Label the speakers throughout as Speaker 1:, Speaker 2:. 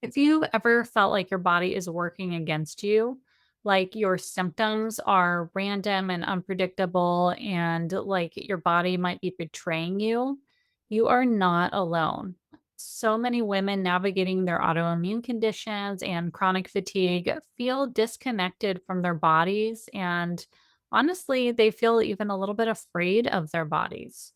Speaker 1: If you ever felt like your body is working against you, like your symptoms are random and unpredictable, and like your body might be betraying you, you are not alone. So many women navigating their autoimmune conditions and chronic fatigue feel disconnected from their bodies, and honestly, they feel even a little bit afraid of their bodies.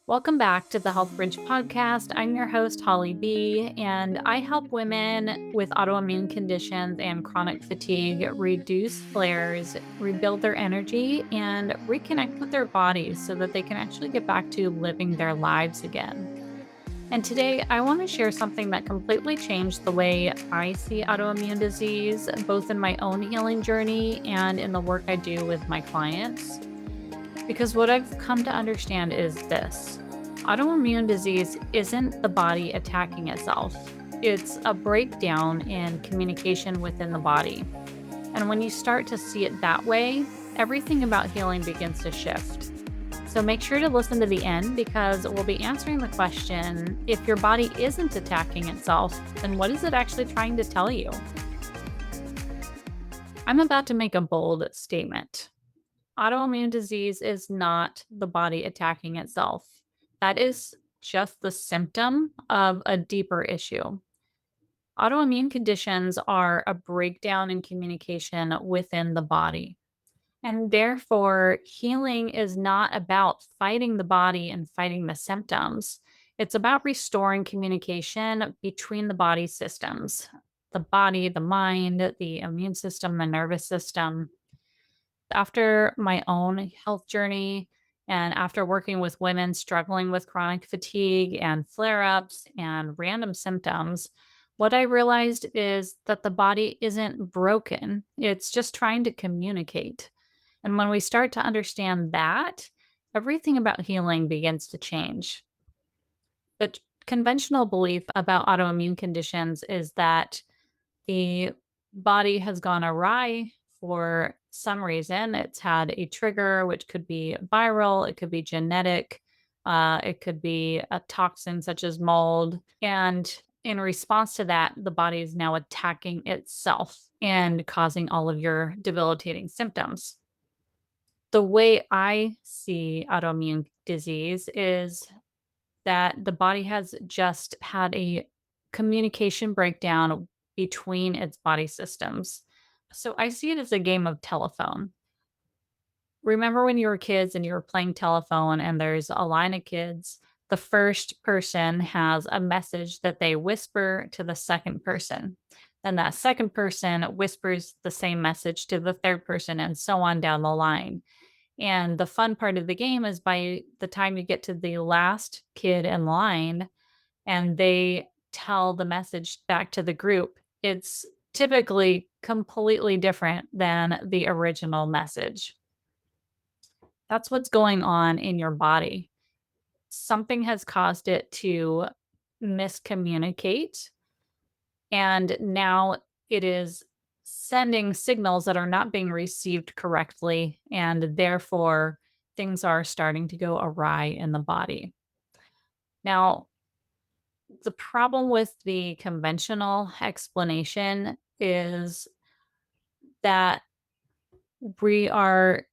Speaker 1: Welcome back to the Health Bridge podcast. I'm your host, Holly B, and I help women with autoimmune conditions and chronic fatigue reduce flares, rebuild their energy, and reconnect with their bodies so that they can actually get back to living their lives again. And today, I want to share something that completely changed the way I see autoimmune disease, both in my own healing journey and in the work I do with my clients. Because what I've come to understand is this: autoimmune disease isn't the body attacking itself, it's a breakdown in communication within the body. And when you start to see it that way, everything about healing begins to shift. So make sure to listen to the end because we'll be answering the question: if your body isn't attacking itself, then what is it actually trying to tell you? I'm about to make a bold statement. Autoimmune disease is not the body attacking itself. That is just the symptom of a deeper issue. Autoimmune conditions are a breakdown in communication within the body. And therefore, healing is not about fighting the body and fighting the symptoms. It's about restoring communication between the body systems: the body, the mind, the immune system, the nervous system. After my own health journey and after working with women struggling with chronic fatigue and flare ups and random symptoms, what I realized is that the body isn't broken, it's just trying to communicate. And when we start to understand that, everything about healing begins to change. The conventional belief about autoimmune conditions is that the body has gone awry for some reason. It's had a trigger, which could be viral, it could be genetic, it could be a toxin such as mold. And in response to that, the body is now attacking itself and causing all of your debilitating symptoms. The way I see autoimmune disease is that the body has just had a communication breakdown between its body systems. So I see it as a game of telephone. Remember when you were kids and you were playing telephone and there's a line of kids, the first person has a message that they whisper to the second person. Then that second person whispers the same message to the third person and so on down the line. And the fun part of the game is by the time you get to the last kid in line and they tell the message back to the group, it's typically completely different than the original message. That's what's going on in your body. Something has caused it to miscommunicate, and now it is sending signals that are not being received correctly, and therefore things are starting to go awry in the body. Now, the problem with the conventional explanation is that we are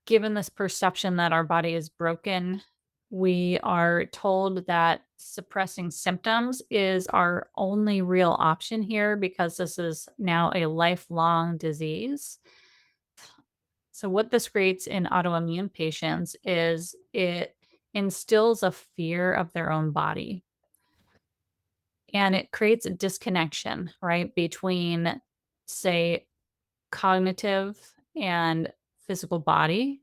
Speaker 1: given this perception that our body is broken. We are told that suppressing symptoms is our only real option here because this is now a lifelong disease. So, what this creates in autoimmune patients is it instills a fear of their own body, and it creates a disconnection, right, between, say, cognitive and physical body.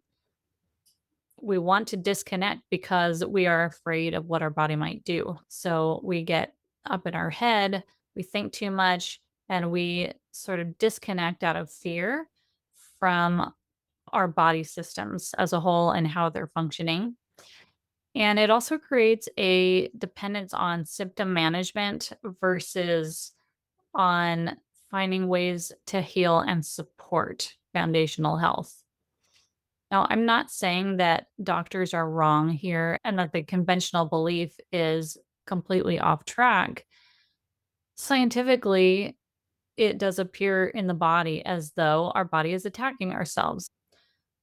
Speaker 1: We want to disconnect because we are afraid of what our body might do. So we get up in our head, we think too much, and we sort of disconnect out of fear from our body systems as a whole and how they're functioning. And it also creates a dependence on symptom management versus on finding ways to heal and support foundational health. Now, I'm not saying that doctors are wrong here and that the conventional belief is completely off track. Scientifically, it does appear in the body as though our body is attacking ourselves.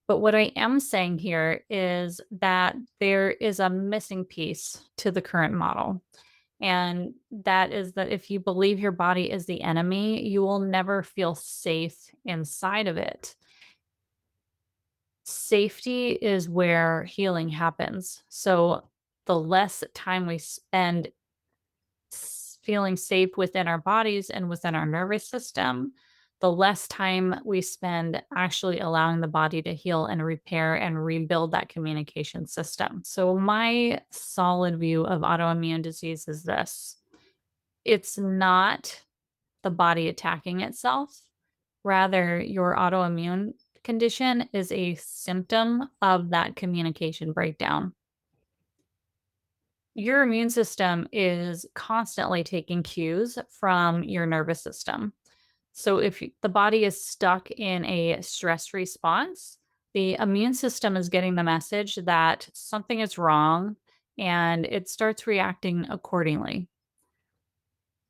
Speaker 1: But what I am saying here is that there is a missing piece to the current model. And that is that if you believe your body is the enemy, you will never feel safe inside of it. Safety is where healing happens. So the less time we spend feeling safe within our bodies and within our nervous system, the less time we spend actually allowing the body to heal and repair and rebuild that communication system. So, my solid view of autoimmune disease is this: it's not the body attacking itself. Rather, your autoimmune condition is a symptom of that communication breakdown. Your immune system is constantly taking cues from your nervous system. So, if the body is stuck in a stress response, the immune system is getting the message that something is wrong and it starts reacting accordingly.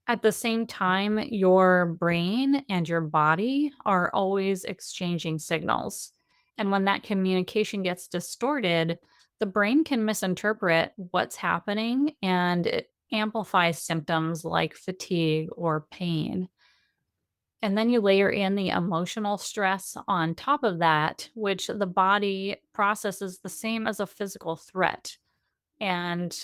Speaker 1: At the same time, your brain and your body are always exchanging signals. And when that communication gets distorted, the brain can misinterpret what's happening and it amplifies symptoms like fatigue or pain. And then you layer in the emotional stress on top of that, which the body processes the same as a physical threat. And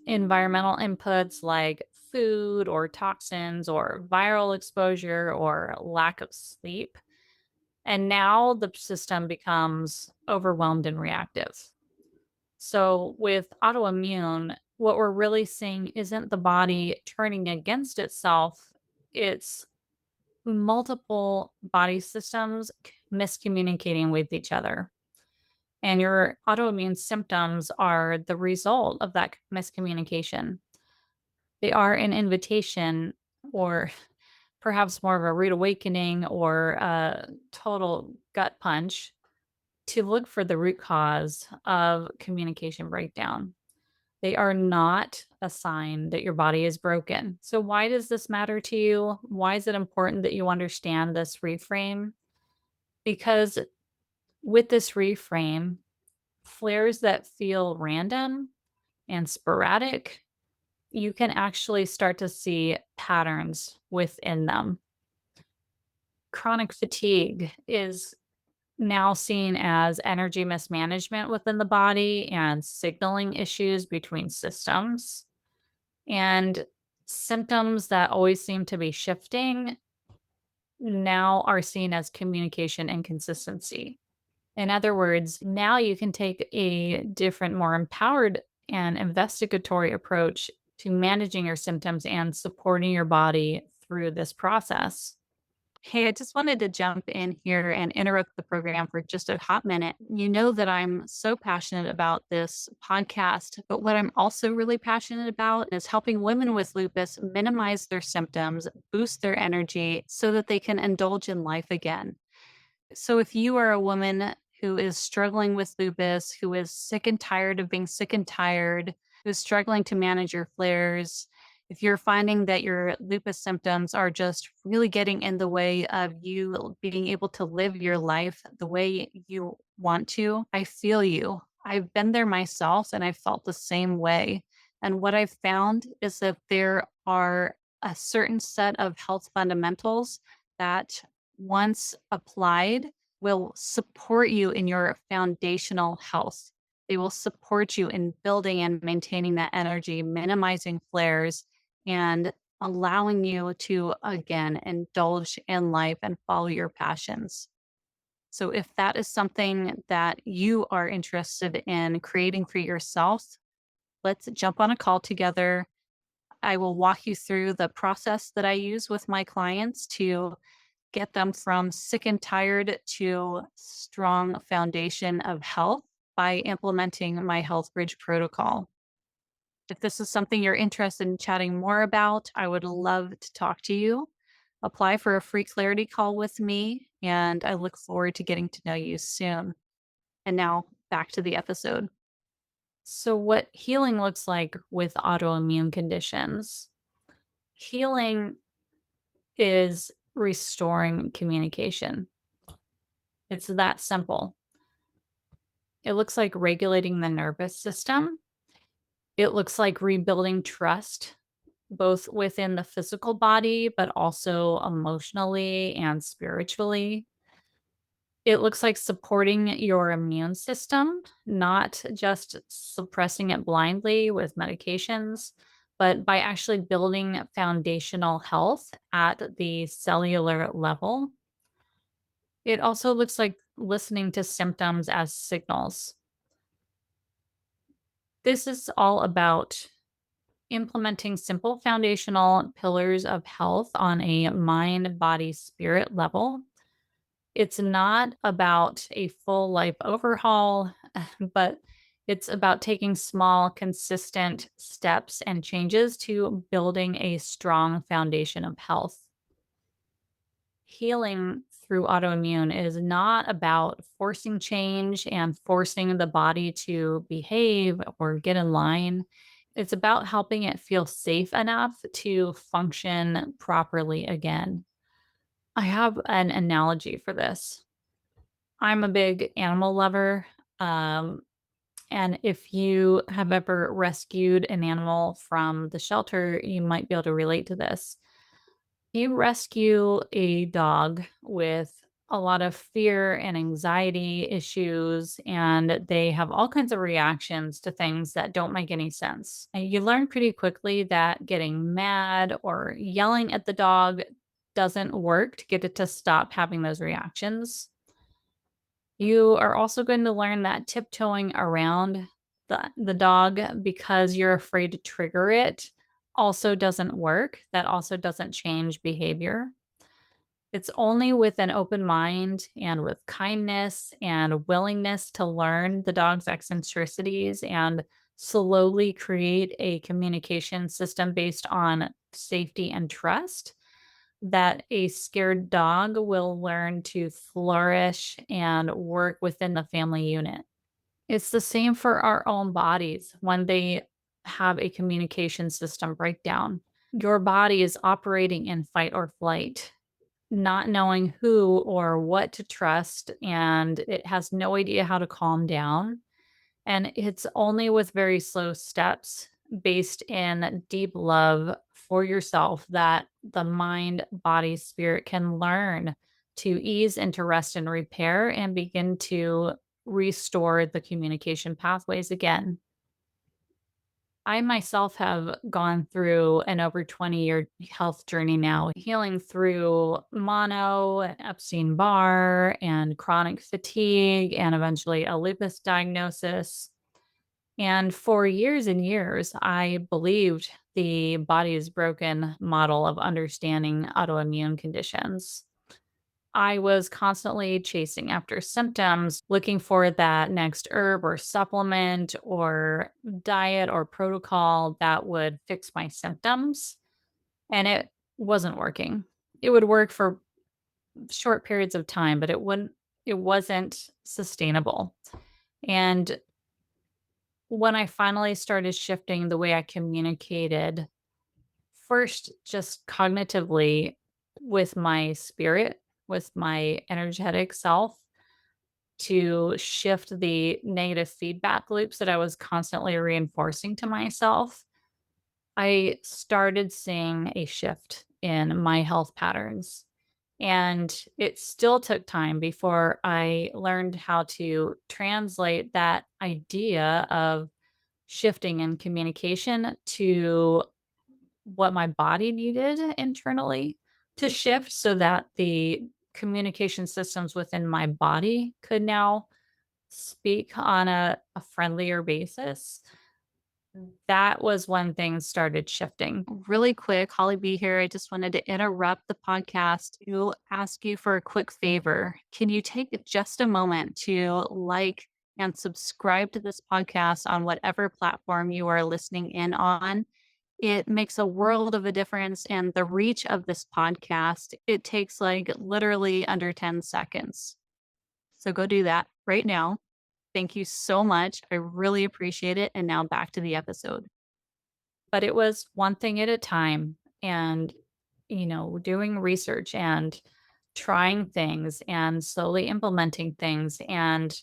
Speaker 1: environmental inputs like food or toxins or viral exposure or lack of sleep. And now the system becomes overwhelmed and reactive. So, with autoimmune, what we're really seeing isn't the body turning against itself, it's multiple body systems miscommunicating with each other. And your autoimmune symptoms are the result of that miscommunication. They are an invitation, or perhaps more of a rude awakening or a total gut punch to look for the root cause of communication breakdown. They are not a sign that your body is broken. So, why does this matter to you? Why is it important that you understand this reframe? Because with this reframe, flares that feel random and sporadic, you can actually start to see patterns within them. Chronic fatigue is now seen as energy mismanagement within the body and signaling issues between systems. And symptoms that always seem to be shifting now are seen as communication inconsistency. In other words, now you can take a different, more empowered and investigatory approach to managing your symptoms and supporting your body through this process.
Speaker 2: Hey, I just wanted to jump in here and interrupt the program for just a hot minute. You know that I'm so passionate about this podcast, but what I'm also really passionate about is helping women with lupus minimize their symptoms, boost their energy so that they can indulge in life again. So if you are a woman who is struggling with lupus, who is sick and tired of being sick and tired, who's struggling to manage your flares, if you're finding that your lupus symptoms are just really getting in the way of you being able to live your life the way you want to, I feel you. I've been there myself and I felt the same way. And what I've found is that there are a certain set of health fundamentals that once applied, will support you in your foundational health. They will support you in building and maintaining that energy, minimizing flares, and allowing you to, again, indulge in life and follow your passions. So, if that is something that you are interested in creating for yourself, let's jump on a call together. I will walk you through the process that I use with my clients to get them from sick and tired to strong foundation of health by implementing my Health Bridge protocol. If this is something you're interested in chatting more about, I would love to talk to you. Apply for a free clarity call with me, and I look forward to getting to know you soon. And now back to the episode.
Speaker 1: So, what healing looks like with autoimmune conditions? Healing is restoring communication. It's that simple. It looks like regulating the nervous system. It looks like rebuilding trust, both within the physical body, but also emotionally and spiritually. It looks like supporting your immune system, not just suppressing it blindly with medications, but by actually building foundational health at the cellular level. It also looks like listening to symptoms as signals. This is all about implementing simple foundational pillars of health on a mind, body, spirit level. It's not about a full life overhaul, but it's about taking small, consistent steps and changes to building a strong foundation of health. Healing through autoimmune is not about forcing change and forcing the body to behave or get in line. It's about helping it feel safe enough to function properly again. I have an analogy for this. I'm a big animal lover. Um, and if you have ever rescued an animal from the shelter, you might be able to relate to this. You rescue a dog with a lot of fear and anxiety issues, and they have all kinds of reactions to things that don't make any sense. And you learn pretty quickly that getting mad or yelling at the dog doesn't work to get it to stop having those reactions. You are also going to learn that tiptoeing around the dog because you're afraid to trigger it also doesn't work. That also doesn't change behavior. It's only with an open mind and with kindness and willingness to learn the dog's eccentricities and slowly create a communication system based on safety and trust that a scared dog will learn to flourish and work within the family unit. It's the same for our own bodies when they have a communication system breakdown. Your body is operating in fight or flight, not knowing who or what to trust, and it has no idea how to calm down. And it's only with very slow steps based in deep love for yourself that the mind, body, spirit can learn to ease into rest and repair and begin to restore the communication pathways again. I myself have gone through an over 20-year health journey now, healing through mono, Epstein Barr, and chronic fatigue, and eventually a lupus diagnosis. And for years and years, I believed the body is broken model of understanding autoimmune conditions. I was constantly chasing after symptoms, looking for that next herb or supplement or diet or protocol that would fix my symptoms. And it wasn't working. It would work for short periods of time, but it wasn't sustainable. And when I finally started shifting the way I communicated, first just cognitively with my spirit, with my energetic self, to shift the negative feedback loops that I was constantly reinforcing to myself, I started seeing a shift in my health patterns. And it still took time before I learned how to translate that idea of shifting in communication to what my body needed internally to shift so that the communication systems within my body could now speak on a friendlier basis. That was when things started shifting.
Speaker 2: Really quick, Holly B here. I just wanted to interrupt the podcast to ask you for a quick favor. Can you take just a moment to like and subscribe to this podcast on whatever platform you are listening in on? It makes a world of a difference. And the reach of this podcast, it takes like literally under 10 seconds. So go do that right now. Thank you so much. I really appreciate it. And now back to the episode.
Speaker 1: But it was one thing at a time. And doing research and trying things and slowly implementing things. And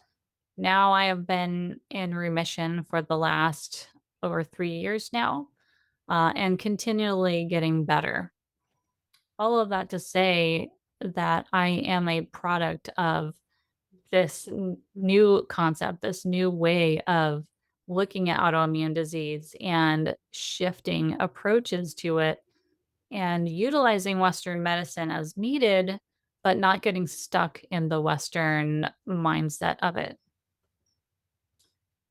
Speaker 1: now I have been in remission for the last over 3 years now, and continually getting better. All of that to say that I am a product of this new concept, this new way of looking at autoimmune disease and shifting approaches to it and utilizing Western medicine as needed, but not getting stuck in the Western mindset of it.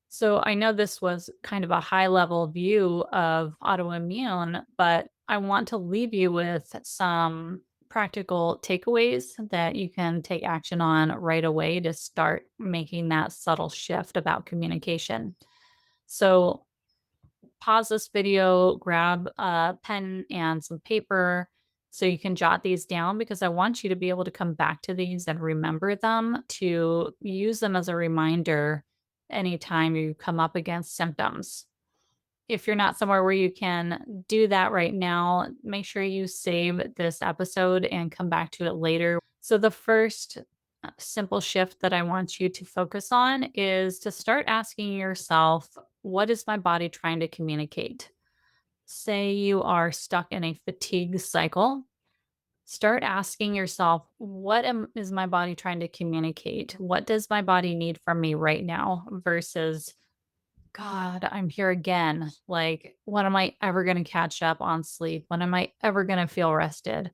Speaker 1: So I know this was kind of a high level view of autoimmune, but I want to leave you with some practical takeaways that you can take action on right away to start making that subtle shift about communication. So pause this video, grab a pen and some paper so you can jot these down, because I want you to be able to come back to these and remember them, to use them as a reminder anytime you come up against symptoms. If you're not somewhere where you can do that right now, make sure you save this episode and come back to it later. So, the first simple shift that I want you to focus on is to start asking yourself, what is my body trying to communicate? Say you are stuck in a fatigue cycle. Start asking yourself, is my body trying to communicate? What does my body need from me right now? Versus, God, I'm here again. Like, when am I ever going to catch up on sleep? When am I ever going to feel rested?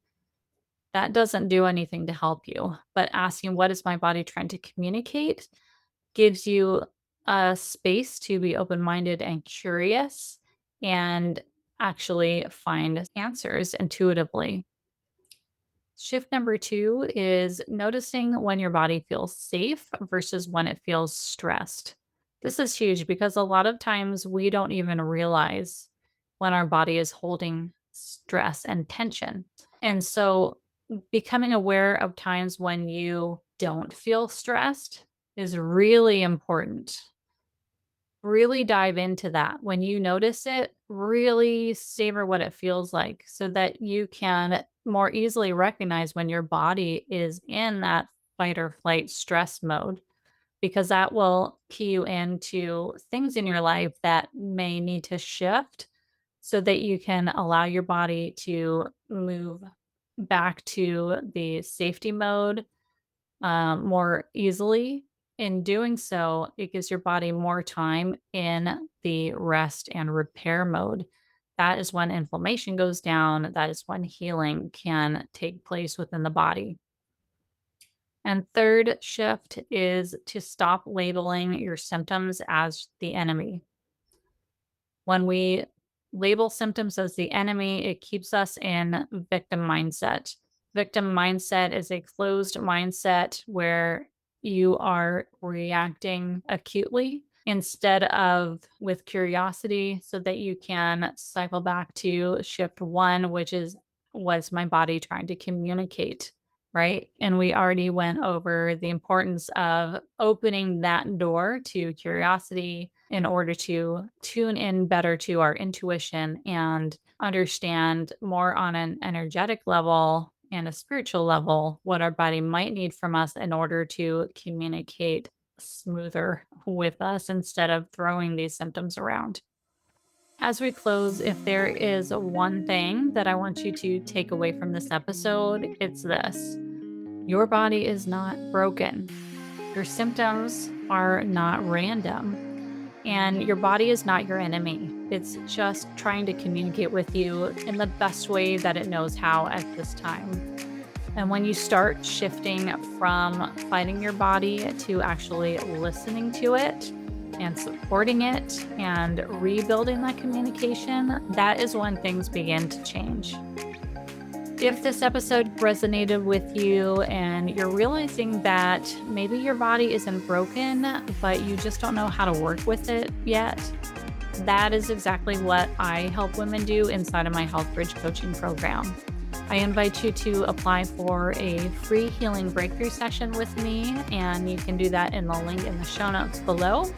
Speaker 1: That doesn't do anything to help you. But asking, what is my body trying to communicate, gives you a space to be open minded and curious and actually find answers intuitively. Shift number two is noticing when your body feels safe versus when it feels stressed. This is huge because a lot of times we don't even realize when our body is holding stress and tension. And so, becoming aware of times when you don't feel stressed is really important. Really dive into that. When you notice it, really savor what it feels like so that you can more easily recognize when your body is in that fight or flight stress mode, because that will key you into things in your life that may need to shift so that you can allow your body to move back to the safety mode more easily. In doing so, it gives your body more time in the rest and repair mode. That is when inflammation goes down. That is when healing can take place within the body. And third shift is to stop labeling your symptoms as the enemy. When we label symptoms as the enemy, it keeps us in victim mindset. Victim mindset is a closed mindset where you are reacting acutely instead of with curiosity, so that you can cycle back to shift one, which is, was my body trying to communicate? Right. And we already went over the importance of opening that door to curiosity in order to tune in better to our intuition and understand more on an energetic level and a spiritual level what our body might need from us in order to communicate smoother with us instead of throwing these symptoms around. As we close, if there is one thing that I want you to take away from this episode, it's this: your body is not broken. Your symptoms are not random. And your body is not your enemy. It's just trying to communicate with you in the best way that it knows how at this time. And when you start shifting from fighting your body to actually listening to it and supporting it and rebuilding that communication, that is when things begin to change. If this episode resonated with you and you're realizing that maybe your body isn't broken, but you just don't know how to work with it yet, that is exactly what I help women do inside of my Health Bridge coaching program. I invite you to apply for a free healing breakthrough session with me, and you can do that in the link in the show notes below.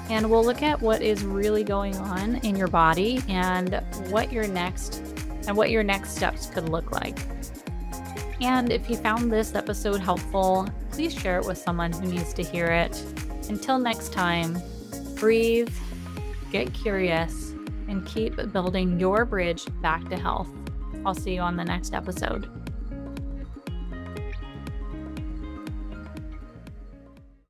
Speaker 1: And we'll look at what is really going on in your body and what your next and what your next steps could look like. And if you found this episode helpful, please share it with someone who needs to hear it. Until next time, breathe, get curious, and keep building your bridge back to health. I'll see you on the next episode.